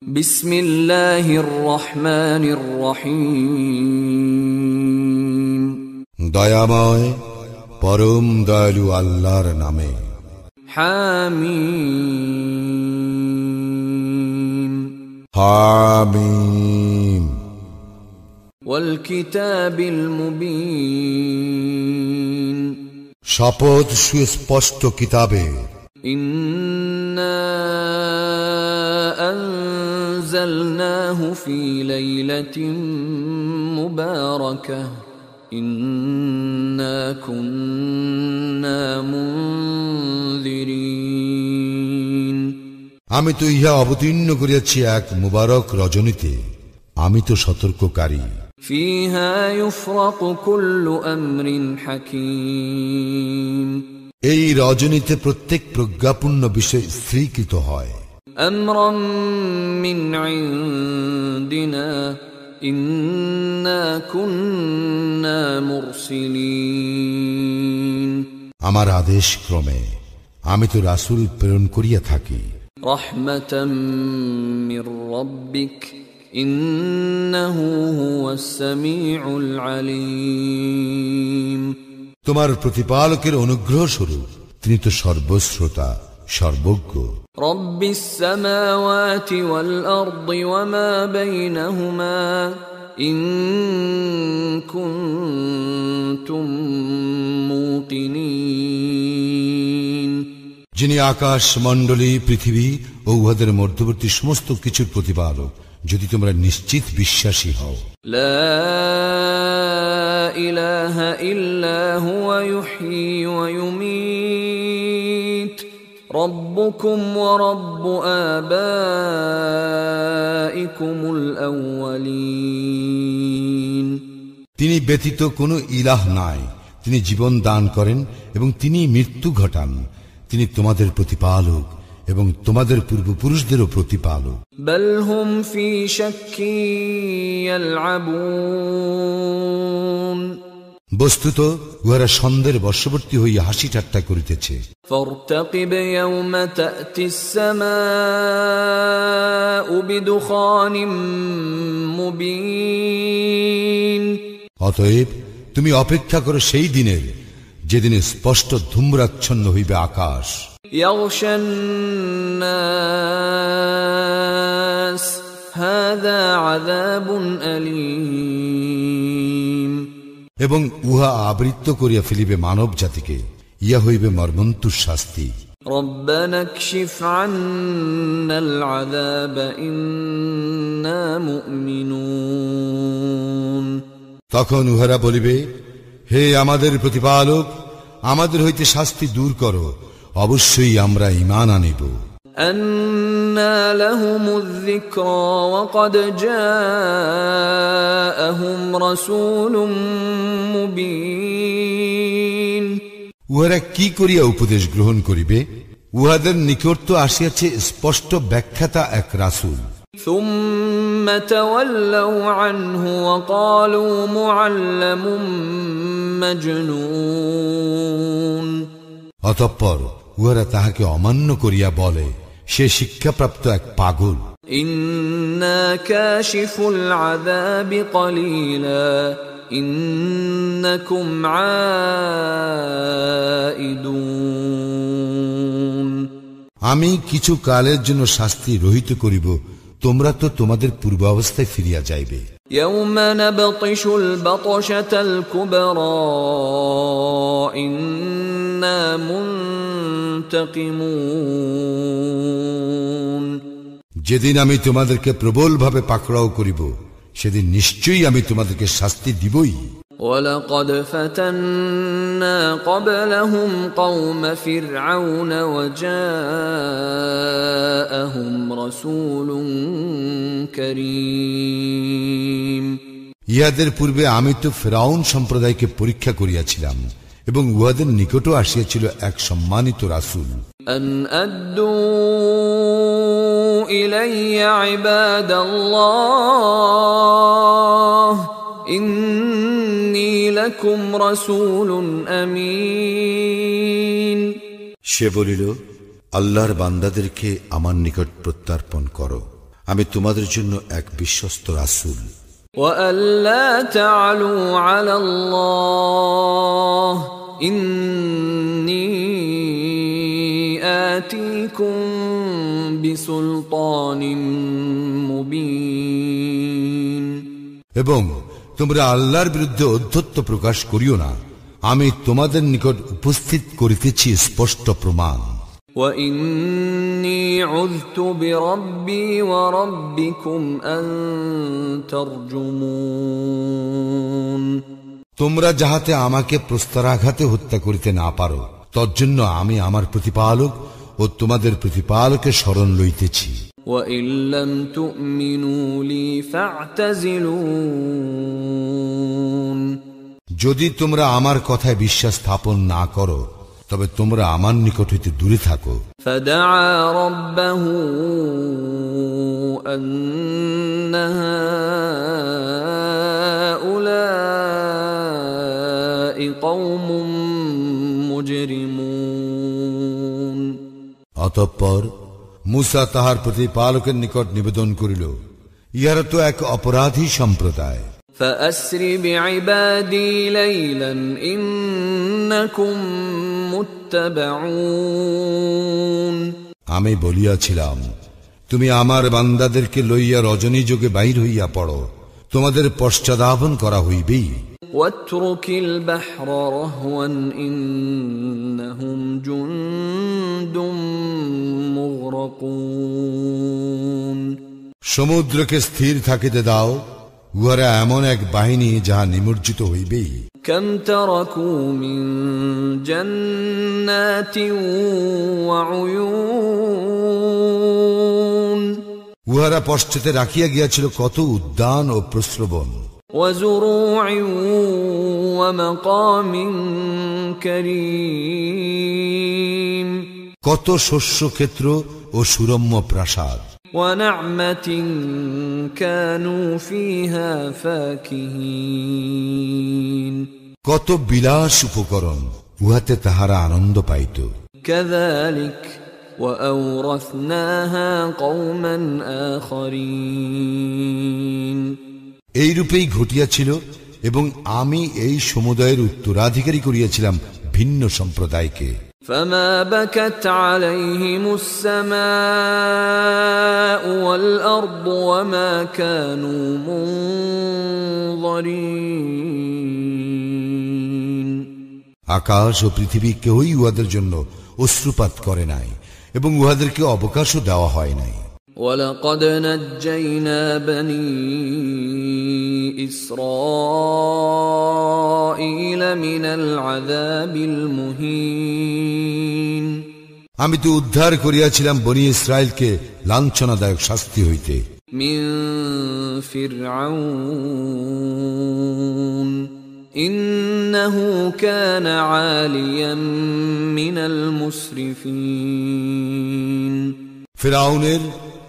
বিসমিল্লাহির রহমানির রহিম। দয়াময় পরম দয়ালু আল্লাহর নামে। হামিম হামিম। ওয়াল কিতাবিল মুবিন। শপথ সুস্পষ্ট কিতাবে। ইন্না আনজালনাহু ফি লাইলাতিন মুবারাকাহ ইন্না কুন্না মুনযিরিন। আমি তো ইহা অবতীর্ণ করিয়াছি এক মুবারক রজনীতে, আমি তো সতর্ককারী। ফিহা ইউফরাকু কুল্লু আমরিন হাকীম। এই রজনীতে প্রত্যেক প্রজ্ঞাপূর্ণ বিষয় স্থিরীকৃত হয়। আমরাম মিন ইনদিনা ইন্না কুন্না মুরসিলিন। আমার আদেশ ক্রমে আমি তো রাসূল প্রেরণ করিয়া থাকি। রাহমাতাম মির রাব্বিক ইন্নাহু হুয়াস সামিউল আলীম। তোমার প্রতিপালকের অনুগ্রহ স্বরূপ তিনি তো সর্বশ্রোতা সর্বজ্ঞ। রব্বিস সামাওয়াতি ওয়াল আরদি ওয়া মা বাইনাহুমা ইন কুনতুম মুকিনিন। যিনি আকাশ মণ্ডলী পৃথিবী ও উহাদের মধ্যবর্তী সমস্ত কিছুর প্রতিপালক, যদি তোমরা নিশ্চিত বিশ্বাসী হও। লা ইলাহা ইল্লা হুয়া ইউহয়ী ওয়া ইউমীত রব্বুকুম ওয়া রব্বু আবাইকুমুল আউয়ালিন। তিনি ব্যতীত কোনো ইলাহ নাই, তিনি জীবন দান করেন এবং তিনি মৃত্যু ঘটান। তিনি তোমাদের প্রতিপালক এবং তোমাদের পূর্বপুরুষদেরও প্রতিপালক। বাল হুম ফি শাক্কি ইয়ালআবুন। বস্তুত উহারা সন্দেহের বশবর্তী হইয়া হাসি ঠাট্টা করিতেছে। ফারতাকিব ইয়াওমা তা'তিস সামাউ বিদুখানিম মুবিন। অতএব তুমি অপেক্ষা করো সেই দিনের, যেদিনে স্পষ্ট ধূম্রাচ্ছন্ন হইবে আকাশ। ইয়াগশান নাস হাযা আযাবুন আলীম। এবং উহা আবৃত্ত করিয়া ফেলিবে মানব জাতিকে, ইয়া হইবে মর্মন্তুর শাস্তি। রব্বানা কশিফ আন্নাল আযাব ইন্না মুমিনুন। তখন উহারা বলিবে, হে আমাদের প্রতিপালক, আমাদের হইতে শাস্তি দূর করো, অবশ্যই আমরা ঈমান আনিব। আন্না লাহুমুয যিকরা ওয়া ক্বাদ জাআহুম রাসূলুম মুবিন। উহারা কি করিয়া উপদেশ গ্রহণ করিবে? উহাদের নিকট তো আসিয়াছে স্পষ্ট ব্যাখ্যাতা এক রাসূল। সুম্মা তাওয়াল্লাউ আনহু ওয়া ক্বালু মুআল্লামুম মাজনুন। অতঃপর উহারা তাহাকে অমান্য করিয়া বলে, সে শিক্ষাপ্রাপ্ত এক পাগল। ইন্না কাশিফুল আযাবি ক্বালীলা ইন্নাকুম আইদুন। আমি কিছু কালের জন্য শাস্তি রহিত করিব, তোমরা তো তোমাদের পূর্বাবস্থায় ফিরিয়া যাইবে। ইয়াওমা নাবতিশুল বাতশাতাল কুবরা ইন্না মুনতাকিমুন। যেদিন আমি তোমাদেরকে প্রবলভাবে পাকড়াও করিব, সেদিন নিশ্চয়ই আমি তোমাদেরকে শাস্তি দিবই। ওয়ালাকাদ ফাতান্না ক্বাবলাহুম কওমা ফিরআউন ওয়া জাআহুম রাসূলুন কারীম। ইহাদের পূর্বে আমি তো ফিরআউন সম্প্রদায়কে পরীক্ষা করিয়াছিলাম এবং উহাদের নিকটও আসিয়াছিল এক সম্মানিত রাসূল। আন আদ্দু ইলাইয়া ইবাদাল্লাহ ইন্নী লাকুম রাসূলুন আমিন। সে বলিল, আল্লাহর বান্দাদেরকে আমার নিকট প্রত্যার্পণ করো, আমি তোমাদের জন্য এক বিশ্বস্ত রাসূল। وَأَلَّا تَعْلُوا عَلَى اللَّهِ إِنِّي آتِيكُمْ بِسُلْطَانٍ مُبِينٍ। এবং তোমরা আল্লাহর বিরুদ্ধে অধ্যত্ব প্রকাশ করিও না, আমি তোমাদের নিকট উপস্থিত করিতেছি স্পষ্ট প্রমাণ। وَإِنِّي عُذْتُ بِرَبِّي وَرَبِّكُمْ أَن تَرْجُمُونِ। তোমরা যাহাতে আমাকে প্রস্তরাঘাতে হত্যা করিতে না পারো, তজ্জন্য আমি আমার প্রতিপালক ও তোমাদের প্রতিপালকের শরণ লইতেছি। وَإِن لَّمْ تُؤْمِنُوا لِي فَاعْتَزِلُونِ। যদি তোমরা আমার কথায় বিশ্বাস স্থাপন না করো, তবে তোমরা আমার নিকট হইতে দূরে থাকো। فَدَعَا رَبَّهُ أَنَّ هَٰؤُلَاءِ قَوْمٌ مُجْرِمُونَ। অতঃপর মূসা তাহার প্রতিপালকের নিকট নিবেদন করিল, ইহারা তো এক অপরাধী সম্প্রদায়। فَأَسْرِ بِعِبَادِي لَيْلًا إِنَّكُمْ مُتَّبَعُونَ। আমি বলিয়াছিলাম, তুমি আমার বান্দাদেরকে লইয়া রজনী যোগে বাহির হইয়া পড়ো, তোমাদের পশ্চাদাপন করা হইবেই। وَاتْرُكِ الْبَحْرَ رَهْوًا إِنَّهُمْ جُندٌ مُغْرَقُونَ। সমুদ্রকে স্থির থাকিতে দাও, উহারা এমন এক বাহিনী যাহা নিমজ্জিত হইবেই। كَمْ تَرَكُوا مِنْ جَنَّاتٍ وَعُيُونٍ। উহারা পশ্চাতে রাখিয়া গিয়াছিল কত উদ্যান ও প্রস্রবণ। وَزُرُوعٍ وَمَقَامٍ كَرِيمٍ। কত শস্যক্ষেত্র ও সুরম্য প্রাসাদ। وَنَعْمَةٍ كَانُوا فِيهَا فَاكِهِينَ। কত বিলাস উপকরণ, উহাতে তাহারা আনন্দ পাইত। كَذَلِكَ وَأَوْرَثْنَاهَا قَوْمًا آخَرِينَ। এইরূপেই ঘটিয়াছিল, এবং আমি এই সমুদায়ের উত্তরাধিকারী করিয়াছিলাম ভিন্ন সম্প্রদায়কে। فَمَا بَكَتْ عَلَيْهِمُ السَّمَاءُ وَالْأَرْضُ وَمَا كَانُوا مُنظَرِينَ। আকাশ ও পৃথিবী কেহই উহাদের জন্য অশ্রুপাত করে নাই, এবং উহাদেরকে অবকাশও দেওয়া হয় নাই। وَلَقَدْ نَجَّيْنَا بَنِي إِسْرَائِيلَ مِنَ الْعَذَابِ الْمُهِينِ। আমি তো উদ্ধার করিয়াছিলাম বনি ইসরায়েলকে লাঞ্ছনাদায়ক শাস্তি হইতে। مِنْ فِرْعَوْنَ إِنَّهُ كَانَ عَالِيًا مِنَ الْمُسْرِفِينَ। ফিরআউনের,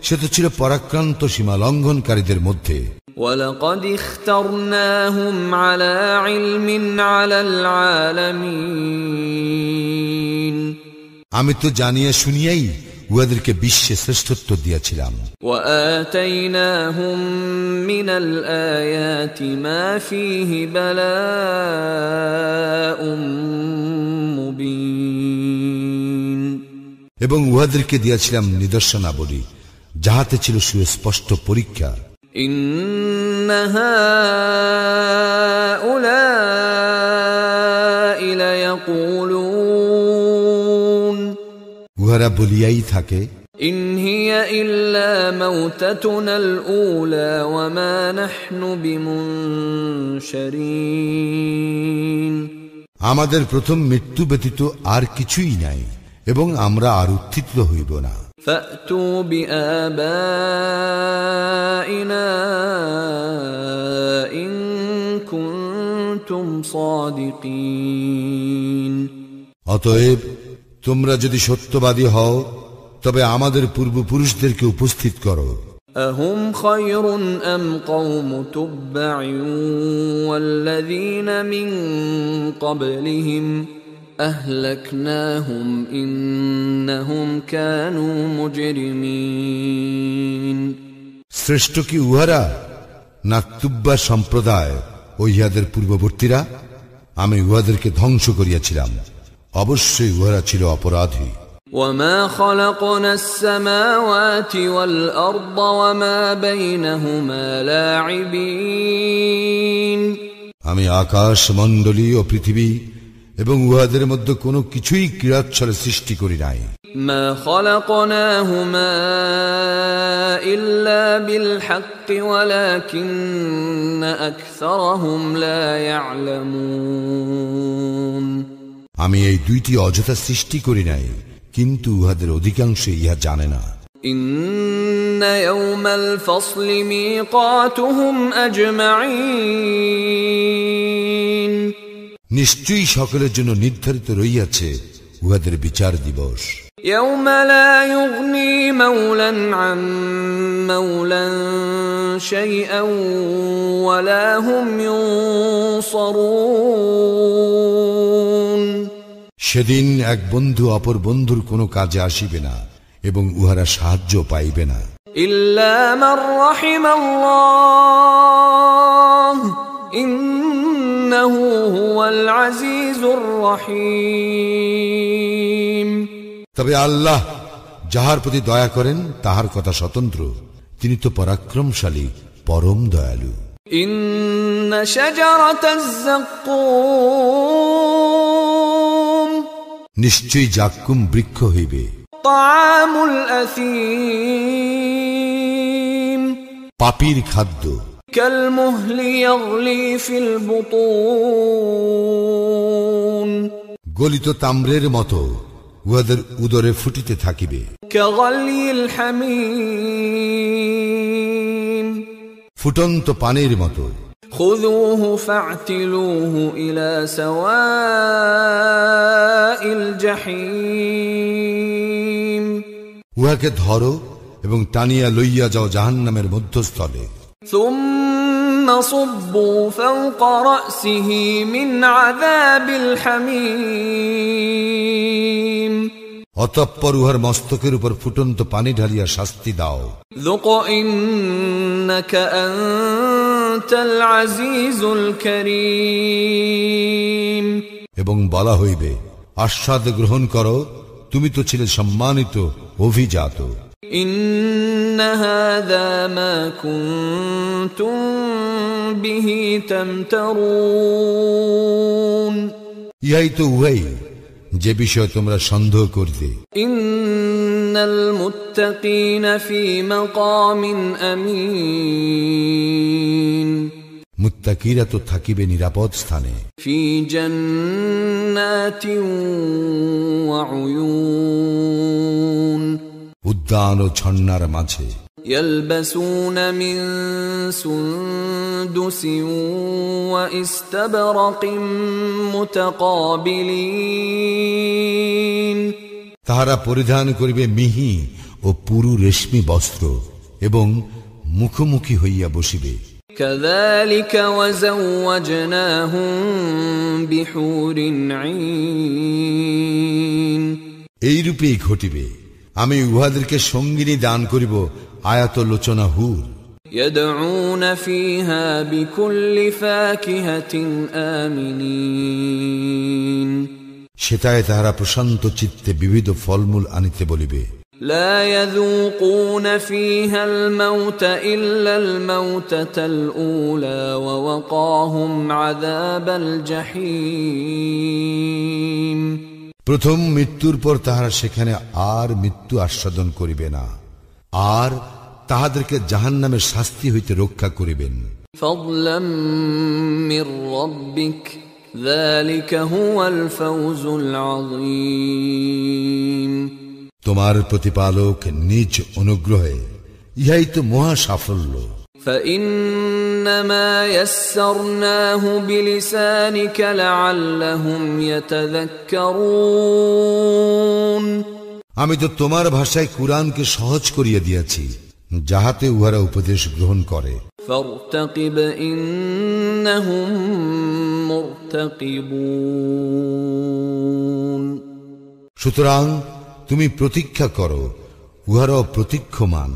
সে তো ছিল পরাক্রান্ত সীমা লঙ্ঘনকারীদের মধ্যে। وَلَقَدِ اخْتَرْنَاهُمْ عَلَى عِلْمٍ عَلَى الْعَالَمِينَ। আমি তো জানিয়া শুনিয়াই উহাদেরকে বিশ্বে শ্রেষ্ঠত্ব দিয়াছিলাম। وَآتَيْنَاهُمْ مِنَ الْآيَاتِ مَا فِيهِ بَلَاءٌ مُبِينٌ। এবং উহাদেরকে দিয়াছিলাম নিদর্শনাবলী, যাহাতে ছিল সুস্পষ্ট পরীক্ষা। إِنَّ هَٰؤُلَاءِ لَيَقُولُونَ। উহারা বলিয়াই থাকে, إِنْ هِيَ إِلَّا مَوْتَتُنَا الْأُولَى وَمَا نَحْنُ بِمُنشَرِينَ। আমাদের প্রথম মৃত্যু ব্যতীত আর কিছুই নাই, এবং আমরা আর উত্থিত হইব না। فَأْتُوا بِآبَائِنَا إِن كُنتُمْ صَادِقِينَ। অতএব তোমরা যদি সত্যবাদী হও, তবে আমাদের পূর্বপুরুষদেরকে উপস্থিত করো। أَهُمْ خَيْرٌ أَمْ قَوْمُ تُبَّعٍ وَالَّذِينَ مِنْ قَبْلِهِمْ أَهْلَكْنَاهُمْ إِنَّهُمْ كَانُوا مُجْرِمِينَ। শ্রেষ্ঠ কি উহারা না তুব্বা সম্প্রদায় ও ইহাদের পূর্ববর্তীরা? আমি উহাদেরকে ধ্বংস করিয়াছিলাম, অবশ্যই উহারা ছিল অপরাধী। وما خلقنا السماوات والأرض وما بينهما لاعبين। আমি আকাশ মণ্ডলী ও পৃথিবী এবং উহাদের মধ্যে কোনো কিছুই ক্রীড়াচ্ছলে সৃষ্টি করি নাই। ما خلقناهما إلا بالحق ولكن أكثرهم لا يعلمون। আমি এই দুইটি অযথা সৃষ্টি করি নাই, কিন্তু উহাদের অধিকাংশ ইহা জানে না। إن يوم الفصل ميقاتهم أجمعين। নিশ্চয়ই সকলের জন্য নির্ধারিত রইয়াছে উহাদের বিচার দিবস। يوم لا يغني مولا عن مولا شيئا ولا هم ينصرون। সেদিন এক বন্ধু অপর বন্ধুর কোনো কাজে আসিবে না এবং উহারা সাহায্য পাইবে না। إلا من رحم الله إنه هو العزيز الرحيم। তবে আল্লাহ যাহার প্রতি দয়া করেন তাহার কথা স্বতন্ত্র, তিনি তো পরাক্রমশালী, পরম দয়ালু। إن شجرة الزقوم নিশ্চয়ই জাক্কুম বৃক্ষ হইবে। طعام الأثيم পাপীর খাদ্য। كالمهل يغلي في البطون গলিত তাম্রের মতো উহাদের উদরে ফুটিতে থাকিবে। كغلي الحميم ফুটন্ত পানির মতো। خذوه فاعتلوه إلى سواء الجحيم উহাকে ধরো এবং টানিয়া লইয়া যাও জাহান্নামের মধ্যস্থলে। ثم صبوا فوق رأسه من عذاب الحميم অতঃপর উহার মস্তকের উপর ফুটন্ত পানি ঢালিয়া শাস্তি দাও। ذق إنك أنت العزيز الكريم এবং বলা হইবে, আস্বাদ গ্রহণ করো, তুমি তো ছিলে সম্মানিত, অভিজাত। إن هذا ما كنتم به تمترون ইহাই তো উহাই যে বিষয়ে তোমরা সন্দেহ করতে। إن المتقين في مقام أمين মুত্তাকিরা তো থাকিবে নিরাপদ স্থানে। في جنات وعيون উদ্যান ও ঝর্ণার মাঝে। يلبسون من سندس واستبرق متقابلين তাহারা পরিধান করিবে মিহি ও পুরু রেশমি বস্ত্র এবং মুখোমুখি হইয়া বসিবে। كذلك وزوجناهم بحور عين এইরূপেই ঘটিবে, আমি উহাদেরকে সঙ্গিনী দান করিব আয়াত লোচনা হুর। يدعون فيها بكل فاكهة آمنين সেটায় তাহারা প্রশান্ত চিত্তে বিবিধ ফলমূল আনিতে বলিবে। لا يذوقون فيها الموت إلا الموتة الأولى ووقاهم عذاب الجحيم প্রথম মৃত্যুর পর তাহারা সেখানে আর মৃত্যু আস্বাদন করিবে না, আর তাহাদেরকে জাহান্নামের শাস্তি হইতে রক্ষা করিবেন। فضلا من ربك ذلك هو الفوز العظيم তোমার প্রতিপালক নিজ অনুগ্রহে, ইহাই তো মহা সাফল্য। فإنما يسرناه بلسانك لعلهم يتذكرون আমি তো তোমার ভাষায় কুরআনকে সহজ করিয়া দিয়াছি, যাহাতে উহারা উপদেশ গ্রহণ করে। فارتقب إنهم مرتقبون সুতরাং তুমি প্রতীক্ষা করো, উহারাও প্রতীক্ষমান।